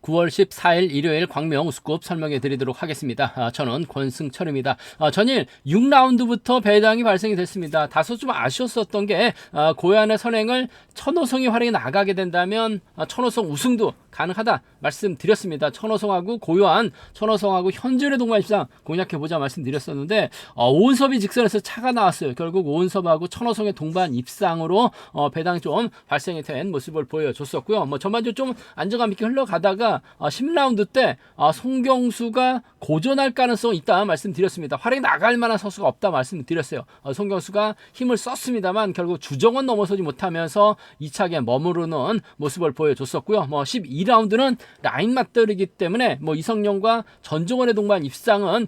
9월 14일 일요일 광명 우스컵 설명해 드리도록 하겠습니다. 저는 권승철입니다. 전일 6라운드부터 배당이 발생이 됐습니다. 다소 좀 아쉬웠었던 게 고현의 선행을 천호성이 활약이 나가게 된다면 천호성 우승도 가능하다 말씀드렸습니다. 천호성하고 고요한, 천호성하고 현준의 동반 입상 공략해보자 말씀드렸었는데 오은섭이 직선에서 차가 나왔어요. 결국 오은섭하고 천호성의 동반 입상으로 배당이 좀 발생이 된 모습을 보여줬었고요. 전반적으로 좀 안정감 있게 흘러가다가 10라운드 때 송경수가 고전할 가능성이 있다 말씀드렸습니다. 활약이 나갈 만한 선수가 없다 말씀드렸어요. 송경수가 힘을 썼습니다만 결국 주정원 넘어서지 못하면서 2차기에 머무르는 모습을 보여줬었고요. 12라운드는 라인 맞대리기 때문에 이성용과 전종원의 동반 입상은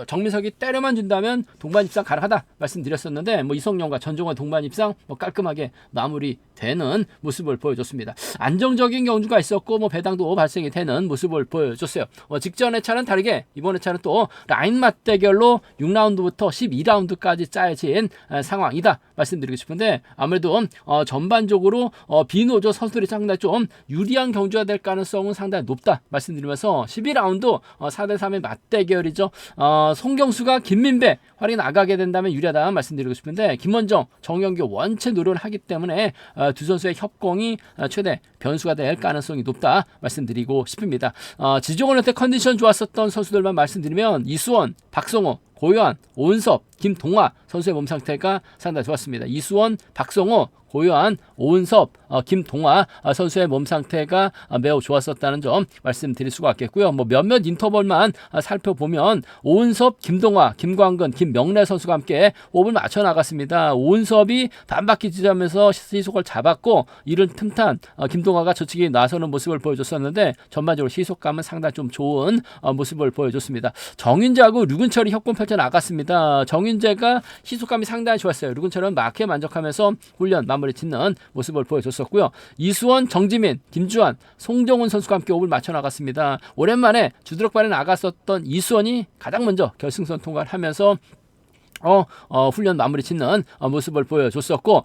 정민석이 때려만 준다면 동반 입상 가능하다 말씀드렸었는데 이성용과 전종원 동반 입상 깔끔하게 마무리되는 모습을 보여줬습니다. 안정적인 경주가 있었고 배당도 발생이 되는 모습을 보여줬어요. 직전의 차는 다르게 이번의 차는 또 라인 맞대결로 6라운드부터 12라운드까지 짜여진 상황이다 말씀드리고 싶은데 아무래도 전반적으로 비노조 선수들이 상당히 좀 유리한 경주가 될 가능성은 상당히 높다 말씀드리면서 12라운드 4대3의 맞대결이죠. 송경수가 김민배 활약이 나가게 된다면 유리하다 말씀드리고 싶은데 김원정, 정영규 원체 노련을 하기 때문에 두 선수의 협공이 최대 변수가 될 가능성이 높다 말씀드리고 싶습니다. 지종원 때 컨디션 좋았었던 선수들만 말씀드리면 이수원, 박성호, 고요한, 오은섭, 김동화 선수의 몸 상태가 상당히 좋았습니다. 이수원, 박성호, 고요한, 오은섭, 김동화 선수의 몸 상태가 매우 좋았었다는 점 말씀드릴 수가 있겠고요. 몇몇 인터벌만 살펴보면 오은섭, 김동화, 김광근, 김명래 선수가 함께 호흡을 맞춰 나갔습니다. 오은섭이 반바퀴 지점에서 시속을 잡았고 이를 틈탄 김동화가 저측에 나서는 모습을 보여줬었는데 전반적으로 시속감은 상당히 좀 좋은 모습을 보여줬습니다. 정윤재하고 류근철이 협공 펼쳐 나갔습니다. 정윤재가 시속감이 상당히 좋았어요. 류근철은 마크에 만족하면서 훈련 마무리 짓는 모습을 보여줬었고요. 이수원, 정지민, 김주환, 송정훈 선수가 함께 호흡을 맞춰 나갔습니다. 오랜만에 주드럭발에 나갔었던 이수원이 가장 먼저 결승선 통과를 하면서 훈련 마무리 짓는 모습을 보여줬었고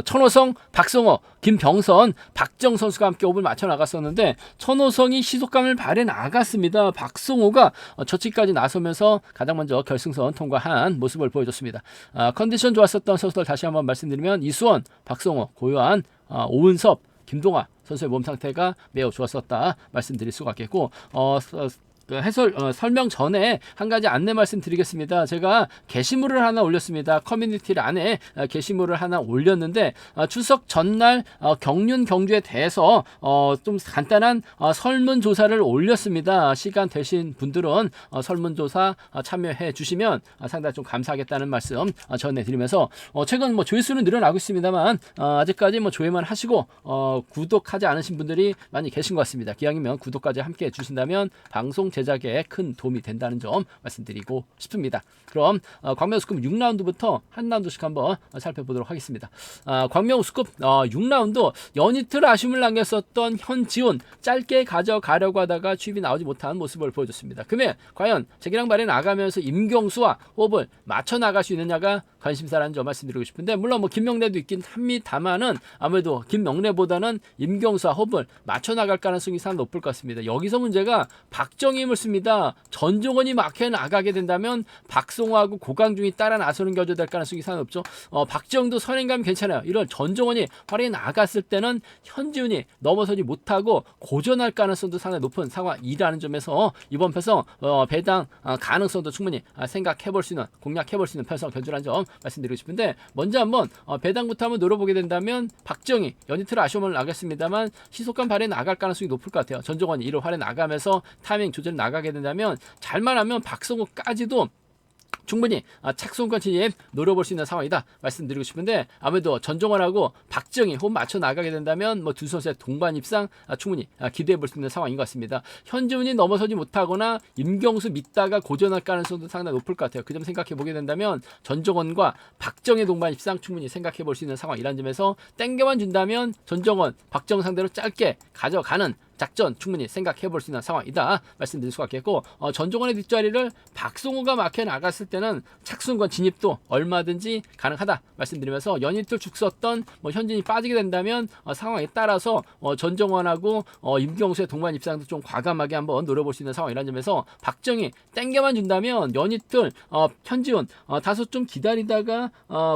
천호성, 박성호, 김병선, 박정 선수가 함께 호흡을 맞춰 나갔었는데 천호성이 시속감을 발휘해 나갔습니다. 박성호가 저치까지 나서면서 가장 먼저 결승선 통과한 모습을 보여줬습니다. 컨디션 좋았었던 선수들 다시 한번 말씀드리면 이수원, 박성호, 고요한, 오은섭, 김동화 선수의 몸 상태가 매우 좋았었다 말씀드릴 수가 있겠고 설명 전에 한 가지 안내 말씀드리겠습니다. 제가 게시물을 하나 올렸습니다. 커뮤니티 안에 게시물을 하나 올렸는데 추석 전날 경륜 경주에 대해서 좀 간단한 설문조사를 올렸습니다. 시간 되신 분들은 설문조사 참여해 주시면 상당히 좀 감사하겠다는 말씀 전해드리면서 최근 조회수는 늘어나고 있습니다만 아직까지 조회만 하시고 구독하지 않으신 분들이 많이 계신 것 같습니다. 기왕이면 구독까지 함께 해주신다면 방송 제작에 큰 도움이 된다는 점 말씀드리고 싶습니다. 그럼 광명 우스컵 6라운드부터 한 라운드씩 한번 살펴보도록 하겠습니다. 광명 우스컵 6라운드 연이틀 아쉬움을 남겼었던 현지훈 짧게 가져가려고 하다가 취입이 나오지 못한 모습을 보여줬습니다. 그러면 과연 재기량 발휘 나가면서 임경수와 호흡을 맞춰 나갈 수 있느냐가 관심사라는 점 말씀드리고 싶은데 물론 김명래도 있긴 합니다만은 아무래도 김명래보다는 임경수와 호흡을 맞춰 나갈 가능성이 상당히 높을 것 같습니다. 여기서 문제가 박정임을 씁니다. 전종원이 막혀 나가게 된다면 박성호하고 고강중이 따라 나서는 겨져 될 가능성이 상당히 높죠. 박정도 선행감이 괜찮아요. 이런 전종원이 활약이 나갔을 때는 현지훈이 넘어서지 못하고 고전할 가능성도 상당히 높은 상황이라는 점에서 이번 편성 배당 가능성도 충분히 생각해볼 수 있는 공략해볼 수 있는 편성 견주라는 점 말씀드리고 싶은데 먼저 한번 배당부터 한번 노려보게 된다면 박정희 연이틀 아쉬움을 나겠습니다만 시속감 발휘 나갈 가능성이 높을 것 같아요. 전종원이 이를 활약 나가면서 타이밍 조절 나가게 된다면 잘만 하면 박성호까지도 충분히 착손권 진입 노려볼 수 있는 상황이다 말씀드리고 싶은데 아무래도 전종원하고 박정희 호흡 맞춰 나가게 된다면 두 선수의 동반 입상 충분히 기대해 볼 수 있는 상황인 것 같습니다. 현지훈이 넘어서지 못하거나 임경수 믿다가 고전할 가능성도 상당히 높을 것 같아요. 그 점 생각해 보게 된다면 전종원과 박정희 동반 입상 충분히 생각해 볼 수 있는 상황이라는 점에서 땡겨만 준다면 전종원, 박정 상대로 짧게 가져가는 작전 충분히 생각해 볼 수 있는 상황이다 말씀드릴 수가 있겠고, 전종원의 뒷자리를 박성호가 막혀 나갔을 때는 착순권 진입도 얼마든지 가능하다 말씀드리면서, 연이틀 죽 썼던 현진이 빠지게 된다면 상황에 따라서 전종원하고 임경수의 동반 입상도 좀 과감하게 한번 노려볼 수 있는 상황이라는 점에서, 박정희 땡겨만 준다면 연이틀 현지훈 다소 좀 기다리다가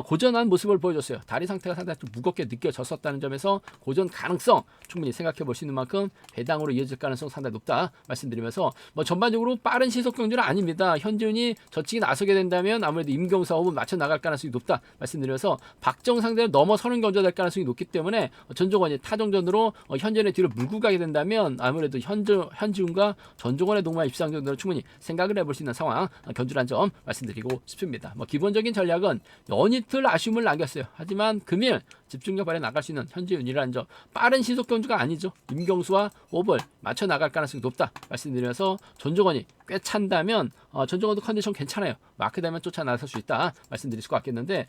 고전한 모습을 보여줬어요. 다리 상태가 상당히 좀 무겁게 느껴졌었다는 점에서 고전 가능성 충분히 생각해 볼 수 있는 만큼 배당으로 이어질 가능성 상당히 높다 말씀드리면서, 전반적으로 빠른 시속 경주는 아닙니다. 현지훈이 저치기 나서게 된다면 아무래도 임경수 호흡은 맞춰 나갈 가능성이 높다 말씀드리면서, 박정 상대를 넘어서는 경주가 될 가능성이 높기 때문에 전종원이 타종전으로 현지훈의 뒤로 물고 가게 된다면 아무래도 현지훈과 전종원의 동반 입상 정도는 충분히 생각을 해볼 수 있는 상황 견주란 점 말씀드리고 싶습니다. 기본적인 전략은 연이틀 아쉬움을 남겼어요. 하지만 금일 집중력 발휘 나갈 수 있는 현지훈이라는 점, 빠른 시속 경주가 아니죠. 임경수와 호흡을 맞춰 나갈 가능성이 높다 말씀드리면서, 전종원이 꽤 찬다면 전종원도 컨디션 괜찮아요. 마크되면 쫓아 나설 수 있다 말씀드릴 수가 있겠는데,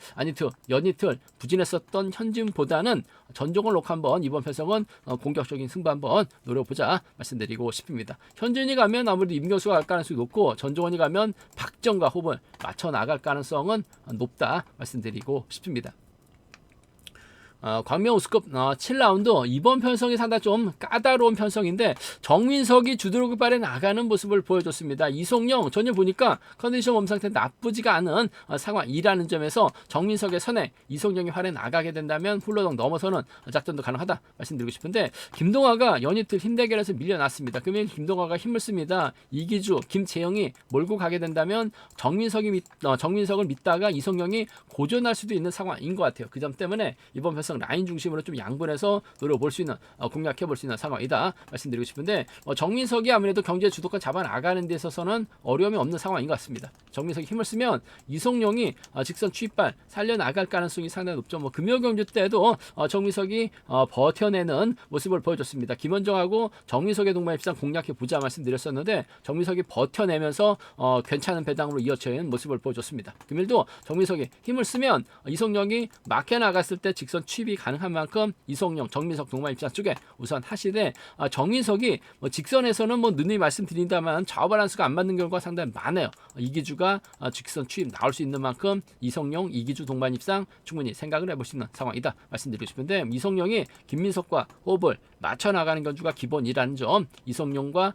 연이틀 부진했었던 현지훈보다는 전종원 놓고 한번 이번 편성은 공격적인 승부 한번 노려보자 말씀드리고 싶습니다. 현지훈이 가면 아무래도 임경수가 갈 가능성이 높고, 전종원이 가면 박정과 호흡을 맞춰 나갈 가능성은 높다 말씀드리고 싶습니다. 광명우스컵 7라운드 이번 편성이 상당히 좀 까다로운 편성인데, 정민석이 주도력을 발휘 나가는 모습을 보여줬습니다. 이송영 전혀 보니까 컨디션 몸 상태 나쁘지가 않은 상황이라는 점에서, 정민석의 선에 이송영이 활에 나가게 된다면 훌러덩 넘어서는 작전도 가능하다 말씀드리고 싶은데, 김동화가 연이틀 힘대결에서 밀려났습니다. 그러면 김동화가 힘을 씁니다. 이기주, 김재영이 몰고 가게 된다면 정민석을 믿다가 이송영이 고전할 수도 있는 상황인 것 같아요. 그 점 때문에 이번 편성 라인 중심으로 좀 양분해서 노려볼 수 있는, 공략해 볼 수 있는 상황이다 말씀드리고 싶은데, 정민석이 아무래도 경제 주도권 잡아 나가는 데 있어서는 어려움이 없는 상황인 것 같습니다. 정민석이 힘을 쓰면 이송용이 직선 추입발 살려 나갈 가능성이 상당히 높죠. 금요 경주 때도 정민석이 버텨내는 모습을 보여줬습니다. 김원정하고 정민석의 동반 입상 공략해 보자 말씀드렸었는데, 정민석이 버텨내면서 괜찮은 배당으로 이어지는 모습을 보여줬습니다. 금일도 정민석이 힘을 쓰면 이송용이 막혀 나갔을 때 직선 취입이 가능한 만큼 이송용, 정민석 동반 입장 쪽에 우선 하시되, 정민석이 직선에서는 누누이 말씀드린다만 좌우 바란스가 안 맞는 경우가 상당히 많아요. 이기주가 직선 취입 나올 수 있는 만큼 이송용, 이기주 동반 입상 충분히 생각을 해볼 수 있는 상황이다 말씀드리고 싶은데, 이송용이 김민석과 호흡을 맞춰 나가는 견주가 기본이라는 점, 이송용의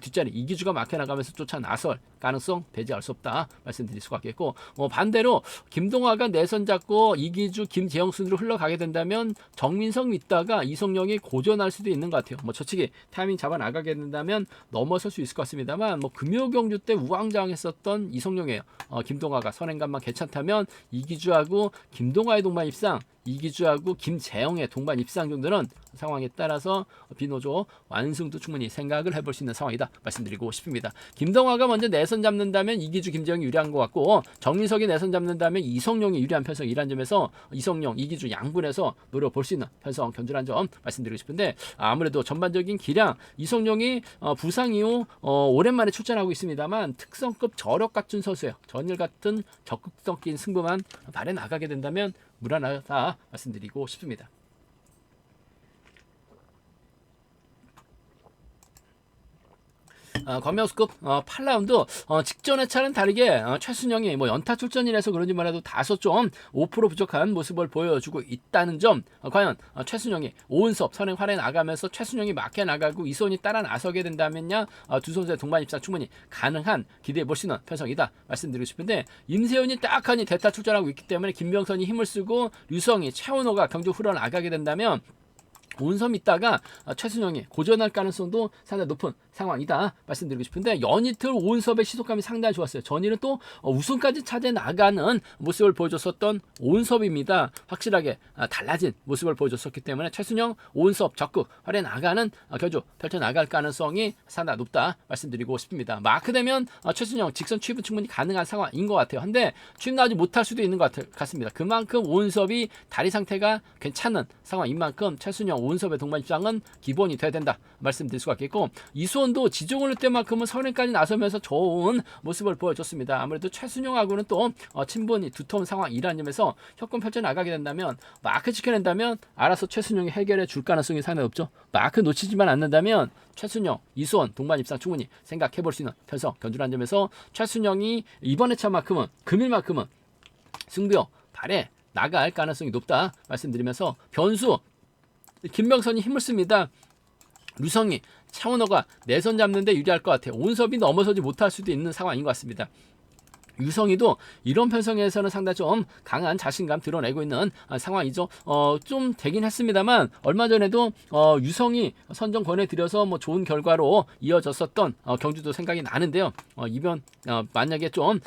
뒷자리 이기주가 막혀 나가면서 쫓아 나설 가능성 배제할 수 없다 말씀드릴 수가 있겠고, 반대로 김동화가 내선 잡고 이기주, 김재영 순으로 흘러가게 된다면 정민석 믿다가 이송영이 고전할 수도 있는 것 같아요. 저치기 타이밍 잡아 나가게 된다면 넘어설 수 있을 것 같습니다만, 금요 경주 때 우왕좌왕했었던 이송영이에요. 김동화가 선행감만 괜찮다면 이기주하고 김동화의 동반 입상, 이기주하고 김재영의 동반 입상 정도는 상황에 따라서 비노조 완승도 충분히 생각을 해볼 수 있는 상황이다 말씀드리고 싶습니다. 김동화가 먼저 내선 잡는다면 이기주, 김재영이 유리한 것 같고, 정민석이 내선 잡는다면 이성용이 유리한 편성이라는 점에서 이성용, 이기주 양분해서 노려볼 수 있는 편성 견주란 점 말씀드리고 싶은데, 아무래도 전반적인 기량 이성용이 부상 이후 오랜만에 출전하고 있습니다만 특성급 저력 갖춘 선수예요. 전일 같은 적극적인 승부만 발에 나가게 된다면 무난하다 말씀드리고 싶습니다. 광명우스컵 8라운드 직전의 차는 다르게 최순영이 연타 출전이라서 그런지 몰라도 다소 좀 5% 부족한 모습을 보여주고 있다는 점, 과연 최순영이 오은섭 선행 활에 나가면서 최순영이 막혀 나가고 이선이 따라 나서게 된다면야 두 선수의 동반 입상 충분히 가능한 기대해 볼 수 있는 편성이다 말씀드리고 싶은데, 임세훈이 딱하니 대타 출전하고 있기 때문에 김병선이 힘을 쓰고 류성이, 최원호가 경주 흘러 나가게 된다면 오은섭 있다가 최순영이 고전할 가능성도 상당히 높은 상황이다 말씀드리고 싶은데, 연이틀 오은섭의 시속감이 상당히 좋았어요. 전일은 또 우승까지 차지해 나가는 모습을 보여줬었던 오은섭입니다. 확실하게 달라진 모습을 보여줬었기 때문에 최순영, 오은섭 적극 활에 나가는 견주 펼쳐나갈 가능성이 상당히 높다 말씀드리고 싶습니다. 마크되면 최순영 직선 취입은 충분히 가능한 상황인 것 같아요. 한데 취입 나오지 못할 수도 있는 것 같습니다. 그만큼 오은섭이 다리 상태가 괜찮은 상황인 만큼 최순영, 오은섭의 동반 입장은 기본이 돼야 된다 말씀드릴 수가 있겠고, 이수원도 지종을 때만큼은 선행까지 나서면서 좋은 모습을 보여줬습니다. 아무래도 최순영하고는 또 친분이 두터운 상황이라는 점에서 협공 펼쳐 나가게 된다면, 마크 지켜낸다면 알아서 최순영이 해결해 줄 가능성이 상당히 높죠. 마크 놓치지만 않는다면 최순영, 이수원 동반 입상 충분히 생각해 볼 수 있는 편성 견주라는 점에서 최순영이 이번 회차만큼은, 금일만큼은 승부욕 발에 나갈 가능성이 높다 말씀드리면서, 변수 김병선이 힘을 씁니다. 류성희, 차은호가 내선 잡는데 유리할 것 같아요. 오은섭이 넘어서지 못할 수도 있는 상황인 것 같습니다. 유성희도 이런 편성에서는 상당히 좀 강한 자신감 드러내고 있는 상황이죠. 좀 되긴 했습니다만, 얼마 전에도 유성희 선정 권해드려서 뭐 좋은 결과로 이어졌었던 경주도 생각이 나는데요. 이번 만약에 좀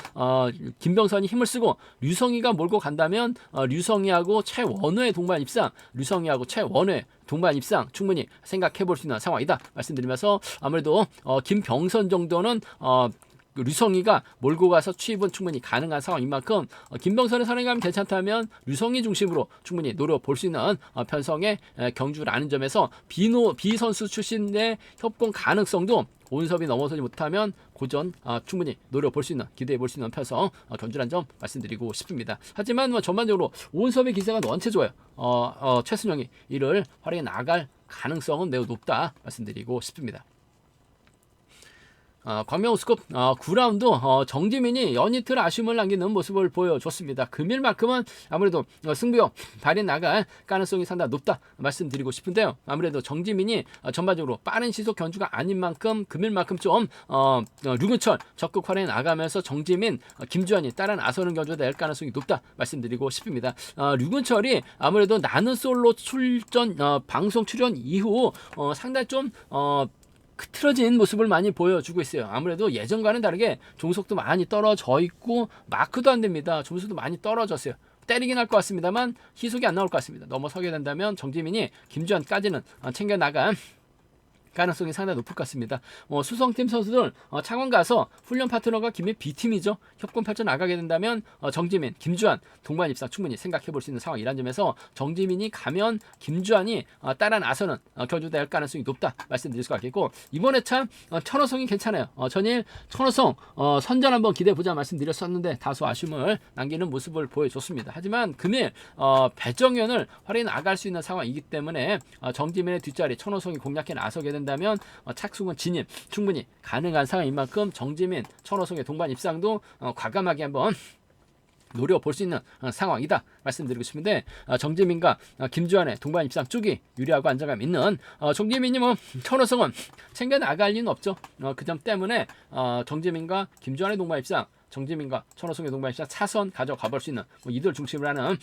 김병선이 힘을 쓰고 류성희가 몰고 간다면 류성희하고 최원호의 동반 입상, 류성희하고 최원호의 동반 입상 충분히 생각해 볼 수 있는 상황이다 말씀드리면서, 아무래도 김병선 정도는 류성희가 몰고 가서 취입은 충분히 가능한 상황인 만큼 김병선의 선행감이 괜찮다면 류성희 중심으로 충분히 노려볼 수 있는 편성의 경주라는 점에서, 비선수 출신의 협공 가능성도 오은섭이 넘어서지 못하면 고전 충분히 노려볼 수 있는, 기대해 볼 수 있는 편성 견주라는 점 말씀드리고 싶습니다. 하지만 전반적으로 오은섭의 기세가 원체 좋아요. 최순영이 이를 활용해 나갈 가능성은 매우 높다 말씀드리고 싶습니다. 광명우스컵 9라운드 정지민이 연이틀 아쉬움을 남기는 모습을 보여줬습니다. 금일만큼은 아무래도 승부욕 발이 나갈 가능성이 상당히 높다 말씀드리고 싶은데요. 아무래도 정지민이 전반적으로 빠른 시속 견주가 아닌 만큼 금일만큼 좀 류근철 적극 활용해 나가면서 정지민, 김주환이 따라 나서는 견주가 될 가능성이 높다 말씀드리고 싶습니다. 류근철이 아무래도 나는 솔로 출전 방송 출연 이후 상당히 좀 흐트러진 모습을 많이 보여주고 있어요. 아무래도 예전과는 다르게 종속도 많이 떨어져 있고 마크도 안 됩니다. 점수도 많이 떨어졌어요. 때리긴 할 것 같습니다만 희속이 안 나올 것 같습니다. 넘어서게 된다면 정지민이 김주환까지는 챙겨나간 가능성이 상당히 높을 것 같습니다. 수성팀 선수들 창원 가서 훈련 파트너가 김해 B팀이죠. 협공 펼쳐 나가게 된다면 정지민, 김주환 동반 입상 충분히 생각해 볼 수 있는 상황이란 점에서, 정지민이 가면 김주환이 따라 나서는 견주될 가능성이 높다 말씀드릴 수가 있겠고, 이번에 참 천호성이 괜찮아요. 전일 천호성 선전 한번 기대해 보자 말씀드렸었는데 다소 아쉬움을 남기는 모습을 보여줬습니다. 하지만 금일 배정현을 활용해 나갈 수 있는 상황이기 때문에 정지민의 뒷자리 천호성이 공략해 나서게 된다면 착수군 진입 충분히 가능한 상황인 만큼 정지민, 천호성의 동반 입상도 과감하게 한번 노려볼 수 있는 상황이다 말씀드리고 싶은데, 정지민과 김주환의 동반 입상 쪽이 유리하고 안정감 있는, 정지민이 천호성은 챙겨 나갈 리는 없죠. 그 점 때문에 정지민과 김주환의 동반 입상, 정지민과 천호성의 동반 입상 차선 가져가 볼 수 있는 이들 중심으로 하는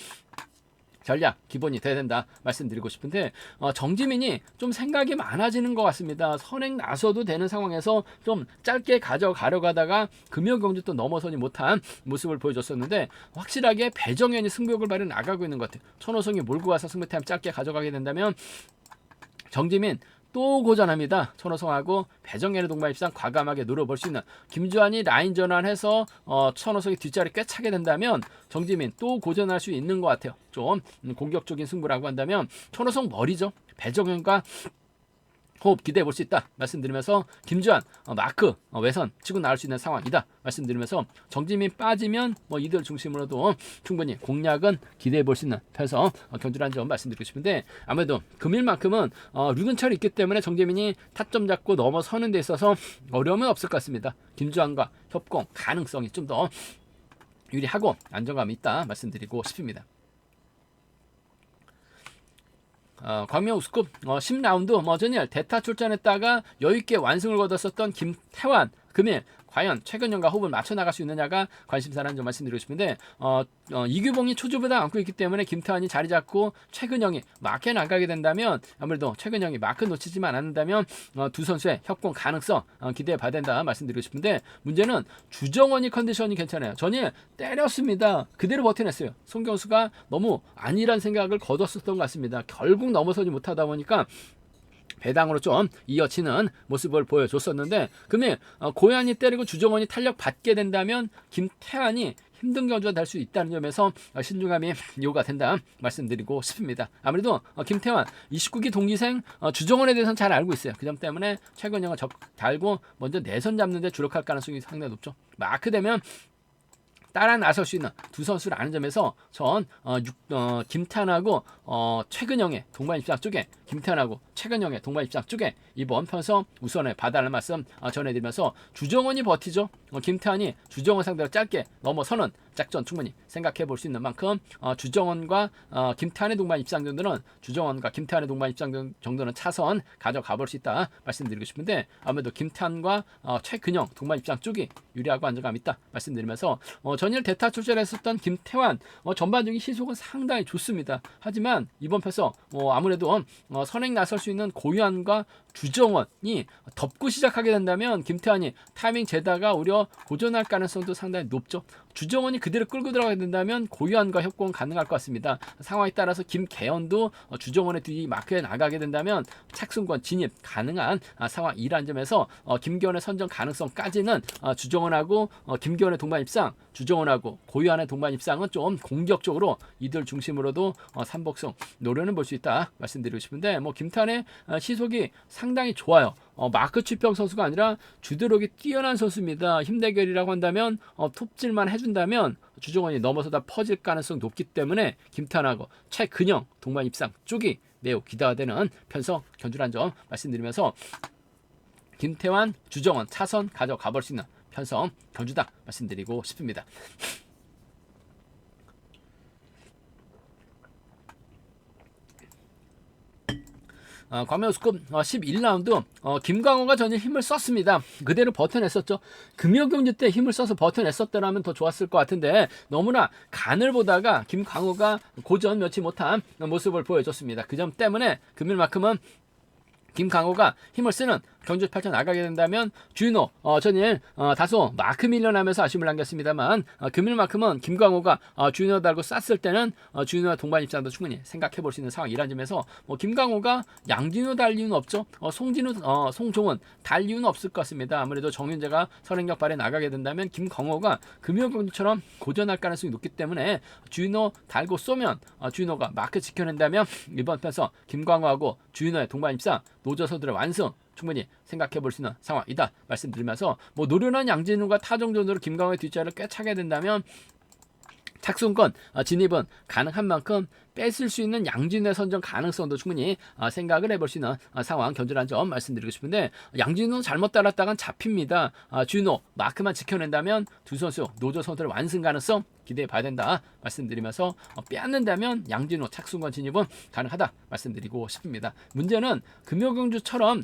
전략 기본이 돼야 된다 말씀드리고 싶은데, 정지민이 좀 생각이 많아지는 것 같습니다. 선행 나서도 되는 상황에서 좀 짧게 가져가려고 하다가 금요경주 또 넘어서지 못한 모습을 보여줬었는데, 확실하게 배정현이 승부욕을 발휘해 나가고 있는 것 같아요. 천호성이 몰고 가서 승부타임 짧게 가져가게 된다면 정지민 또 고전합니다. 천호성하고 배정현의 동반 입상 과감하게 노려볼 수 있는, 김주환이 라인 전환해서 천호성이 뒷자리 꽤 차게 된다면 정지민 또 고전할 수 있는 것 같아요. 좀 공격적인 승부라고 한다면 천호성 머리죠. 배정현과 호흡 기대해 볼 수 있다 말씀드리면서, 김주환 마크 외선 치고 나올 수 있는 상황이다 말씀드리면서, 정지민 빠지면 이들 중심으로도 충분히 공략은 기대해 볼 수 있는 편성 견주라는 점 말씀드리고 싶은데, 아무래도 금일만큼은 류근철이 있기 때문에 정지민이 타점 잡고 넘어서는 데 있어서 어려움은 없을 것 같습니다. 김주환과 협공 가능성이 좀 더 유리하고 안정감이 있다 말씀드리고 싶습니다. 광명 우스컵 10라운드 전일 대타 출전했다가 여유있게 완승을 거뒀었던 김태환, 금일 과연 최근영과 호흡을 맞춰 나갈 수 있느냐가 관심사라는 점 말씀드리고 싶은데, 이규봉이 초주보다 안고 있기 때문에 김태환이 자리 잡고 최근영이 마크에 나가게 된다면, 아무래도 최근영이 마크 놓치지만 않는다면 두 선수의 협공 가능성 기대해 봐야 된다 말씀드리고 싶은데, 문제는 주정원이 컨디션이 괜찮아요. 전일 때렸습니다. 그대로 버텨냈어요. 송경수가 너무 아니란 생각을 거뒀었던 것 같습니다. 결국 넘어서지 못하다 보니까 배당으로 좀 이어지는 모습을 보여줬었는데, 금일 고현이 때리고 주정원이 탄력 받게 된다면 김태환이 힘든 경주가 될 수 있다는 점에서 신중함이 요구가 된다 말씀드리고 싶습니다. 아무래도 김태환 29기 동기생 주정원에 대해서는 잘 알고 있어요. 그 점 때문에 최근형을 달고 먼저 내선 잡는데 주력할 가능성이 상당히 높죠. 마크 되면 따라 나설 수 있는 두 선수를 아는 점에서 전 김태환하고 최근영의 동반 입장 쪽에 김태환하고 최근영의 동반 입장 쪽에 이번 편성 우선에 봐달라는 말씀 전해드리면서 주정원이 버티죠. 김태환이 주정원 상대로 짧게 넘어서는 작전 충분히 생각해 볼 수 있는 만큼 주정원과 김태환의 동반 입장 정도는 주정원과 김태환의 동반 입장 정도는 차선 가져가 볼 수 있다 말씀드리고 싶은데 아무래도 김태환과 최근영 동반 입장 쪽이 유리하고 안정감 있다 말씀드리면서 전일 대타 출전했었던 김태환 전반적인 시속은 상당히 좋습니다. 하지만 이번 편서 아무래도 선행 나설 수 있는 고유한과 주정원이 덮고 시작하게 된다면 김태환이 타이밍 재다가 오히려 고전할 가능성도 상당히 높죠. 주정원이 그대로 끌고 들어가게 된다면 고유한과 협공 가능할 것 같습니다. 상황에 따라서 김계현도 주정원의 뒤 마크에 나가게 된다면 착승권 진입 가능한 상황이란 점에서 김계현의 선정 가능성까지는 주정원하고 김계현의 동반 입상, 주정원하고 고유한의 동반 입상은 좀 공격적으로 이들 중심으로도 삼복승 노려는 볼 수 있다 말씀드리고 싶은데 김태환의 시속이 상당히 좋아요. 마크 취평 선수가 아니라 주도력이 뛰어난 선수입니다. 힘대결이라고 한다면 톱질만 해준다면 주정원이 넘어서다 퍼질 가능성이 높기 때문에 김태환하고 최근영 동반 입상 쪽이 매우 기대가 되는 편성 견주란 점 말씀드리면서 김태환, 주정원 차선 가져가 볼 수 있는 편성 견주다 말씀드리고 싶습니다. 광명우스컵 11라운드 김광호가 전혀 힘을 썼습니다. 그대로 버텨냈었죠. 금요경주 때 힘을 써서 버텨냈었더라면 더 좋았을 것 같은데 너무나 간을 보다가 김광호가 고전 면치 못한 모습을 보여줬습니다. 그 점 때문에 금요일만큼은 김광호가 힘을 쓰는 경주 펼쳐 나가게 된다면 주인호 전일 다소 마크 밀려나면서 아쉬움을 남겼습니다만 금일만큼은 김광호가 주인호 달고 쐈을 때는 주인호와 동반 입장도 충분히 생각해 볼 수 있는 상황이라는 점에서 김광호가 양진호 달 이유는 없죠. 송진호, 송종은 달 이유는 없을 것 같습니다. 아무래도 정윤재가 선행력 발에 나가게 된다면 김광호가 금요 경주처럼 고전할 가능성이 높기 때문에 주인호 달고 쏘면 주인호가 마크 지켜낸다면 이번 편서 김광호하고 주인호의 동반 입장 노저서들의 완승 충분히 생각해 볼 수 있는 상황이다 말씀드리면서 노련한 양진우가 타정전으로 김광호의 뒷자리를 꿰차게 된다면 착승권 진입은 가능한 만큼 뺏을 수 있는 양진우의 선정 가능성도 충분히 생각을 해볼 수 있는 상황 견주라는 점 말씀드리고 싶은데 양진우 잘못 따랐다간 잡힙니다. 주인호 마크만 지켜낸다면 두 선수 노조 선수들의 완승 가능성 기대해 봐야 된다 말씀드리면서 빼앗는다면 양진호 착승권 진입은 가능하다 말씀드리고 싶습니다. 문제는 금요경주처럼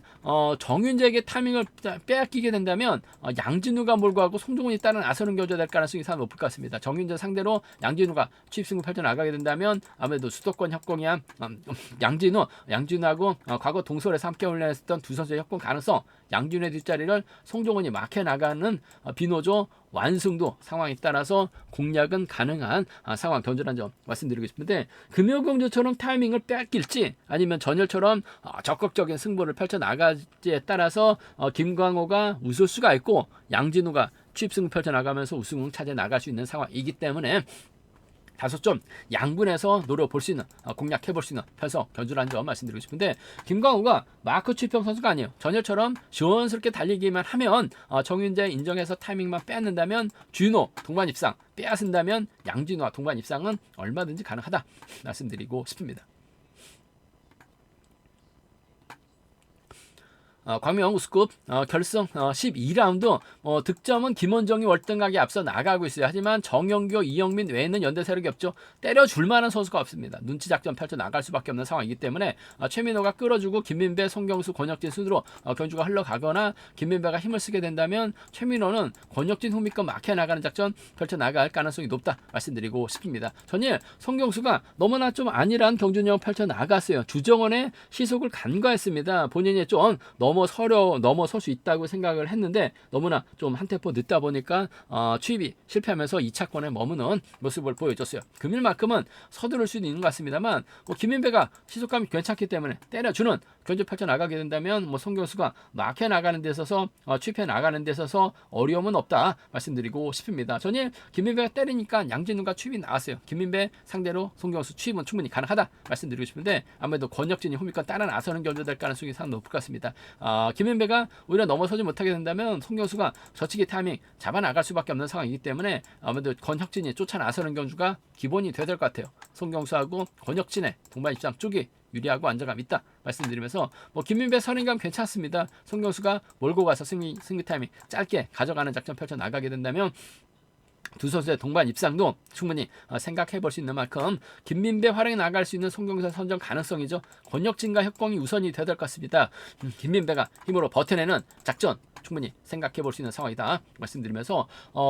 정윤재에게 타이밍을 빼앗기게 된다면 양진우가 몰고 가고 송종훈이 따른 나서는 경주가 될 가능성이 상당히 높을 것 같습니다. 정윤재 상대로 양진우가 취입승부 펼쳐 나가게 된다면 아무래도 수도권 협공이한 양진우하고 과거 동설에서 함께 훈련했던 두 선수의 협공 가능성 양진우의 뒷자리를 송종훈이 막혀 나가는 비노조 완승도 상황에 따라서 공략은 가능한 상황 견주란 점 말씀드리고 싶은데 금요경주처럼 타이밍을 빼앗길지 아니면 전열처럼 적극적인 승부를 펼쳐나가지에 따라서 김광호가 웃을 수가 있고 양진우가 취입승부 펼쳐나가면서 우승을 차지해 나갈 수 있는 상황이기 때문에 다소 좀 양분해서 노려볼 수 있는 공략해볼 수 있는 편성 견주라는 점 말씀드리고 싶은데 김광호가 마크 취평 선수가 아니에요. 전열처럼 시원스럽게 달리기만 하면 정윤재 인정해서 타이밍만 빼앗는다면 주인호 동반 입상 빼앗은다면 양진호와 동반 입상은 얼마든지 가능하다 말씀드리고 싶습니다. 광명 우스컵 결승 12라운드 득점은 김원정이 월등하게 앞서 나가고 있어요. 하지만 정영교, 이영민 외에는 연대 세력이 없죠. 때려줄 만한 선수가 없습니다. 눈치 작전 펼쳐 나갈 수밖에 없는 상황이기 때문에 최민호가 끌어주고 김민배, 송경수, 권혁진 순으로 경주가 흘러가거나 김민배가 힘을 쓰게 된다면 최민호는 권혁진, 후미권 막혀 나가는 작전 펼쳐 나갈 가능성이 높다 말씀드리고 싶습니다. 전일 송경수가 너무나 좀 안일한 경주력 펼쳐 나갔어요. 주정원의 시속을 간과했습니다. 본인이 좀 넘어설 수 있다고 생각을 했는데 너무나 좀 한 템포 늦다 보니까 취입이 실패하면서 2차권에 머무는 모습을 보여줬어요. 금일만큼은 서두를 수는 있는 것 같습니다만 김민배가 시속감이 괜찮기 때문에 때려주는 경주 펼쳐 나가게 된다면 뭐 송경수가 막혀 나가는 데 있어서 취입해 나가는 데 있어서 어려움은 없다 말씀드리고 싶습니다. 전일 김민배가 때리니까 양진우가 취입이 나왔어요. 김민배 상대로 송경수 취입은 충분히 가능하다 말씀드리고 싶은데 아무래도 권혁진이 후미권 따라 나서는 경주 될 가능성이 상당히 높을 것 같습니다. 김민배가 오히려 넘어서지 못하게 된다면 송경수가 저치기 타이밍 잡아 나갈 수밖에 없는 상황이기 때문에 아무래도 권혁진이 쫓아 나서는 경주가 기본이 돼야 될 것 같아요. 송경수하고 권혁진의 동반 입장 쪽이 유리하고 안정감 있다 말씀드리면서 뭐 김민배 선행감 괜찮습니다. 송경수가 몰고 가서 승리 타이밍 짧게 가져가는 작전 펼쳐 나가게 된다면 두 선수의 동반 입상도 충분히 생각해 볼 수 있는 만큼 김민배 활용해 나갈 수 있는 송경수 선정 가능성이죠. 권혁진과 협공이 우선이 되어야 될 것 같습니다. 김민배가 힘으로 버텨내는 작전 충분히 생각해 볼 수 있는 상황이다 말씀드리면서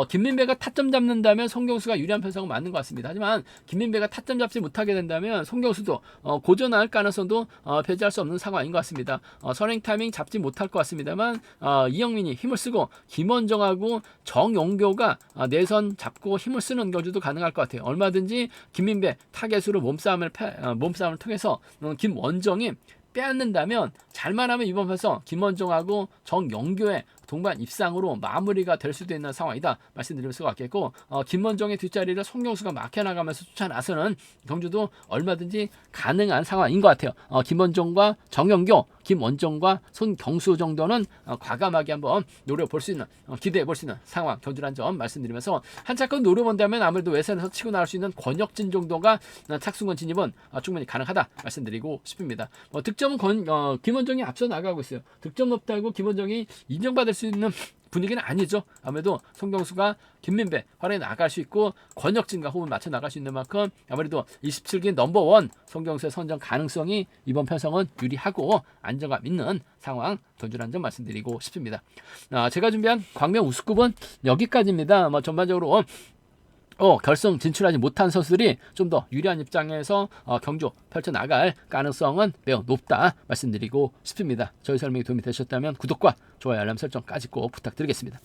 김민배가 타점 잡는다면 송경수가 유리한 편성은 맞는 것 같습니다. 하지만 김민배가 타점 잡지 못하게 된다면 송경수도 고전할 가능성도 배제할 수 없는 상황인 것 같습니다. 선행 타이밍 잡지 못할 것 같습니다만 이영민이 힘을 쓰고 김원정하고 정용교가 내선 잡고 힘을 쓰는 경주도 가능할 것 같아요. 얼마든지 김민배 타겟으로 몸싸움을 통해서 김원정이 빼앗는다면 잘만 하면 이번 편에서 김원정하고 정영교의 동반 입상으로 마무리가 될 수도 있는 상황이다 말씀드릴 수가 있겠고 김원정의 뒷자리를 송경수가 막혀나가면서 쫓아 나서는 경주도 얼마든지 가능한 상황인 것 같아요. 김원정과 정영교, 김원정과 손경수 정도는 과감하게 한번 노려볼 수 있는 기대해 볼 수 있는 상황 경주란 점 말씀드리면서 한차권 노려본다면 아무래도 외선에서 치고 나올 수 있는 권혁진 정도가 착승권 진입은 충분히 가능하다 말씀드리고 싶습니다. 득점은 김원정이 앞서 나가고 있어요. 득점 높다고 김원정이 인정받을 수 있는 분위기는 아니죠. 아무래도 송경수가 김민배 활용해 나갈 수 있고 권혁진과 호흡을 맞춰 나갈 수 있는 만큼 아무래도 27기 넘버원 송경수의 선정 가능성이 이번 편성은 유리하고 안정감 있는 상황 경주라는 점 말씀드리고 싶습니다. 제가 준비한 광명 우승급은 여기까지입니다. 전반적으로 결승 진출하지 못한 선수들이 좀 더 유리한 입장에서 경주 펼쳐나갈 가능성은 매우 높다 말씀드리고 싶습니다. 저희 설명이 도움이 되셨다면 구독과 좋아요 알람 설정까지 꼭 부탁드리겠습니다.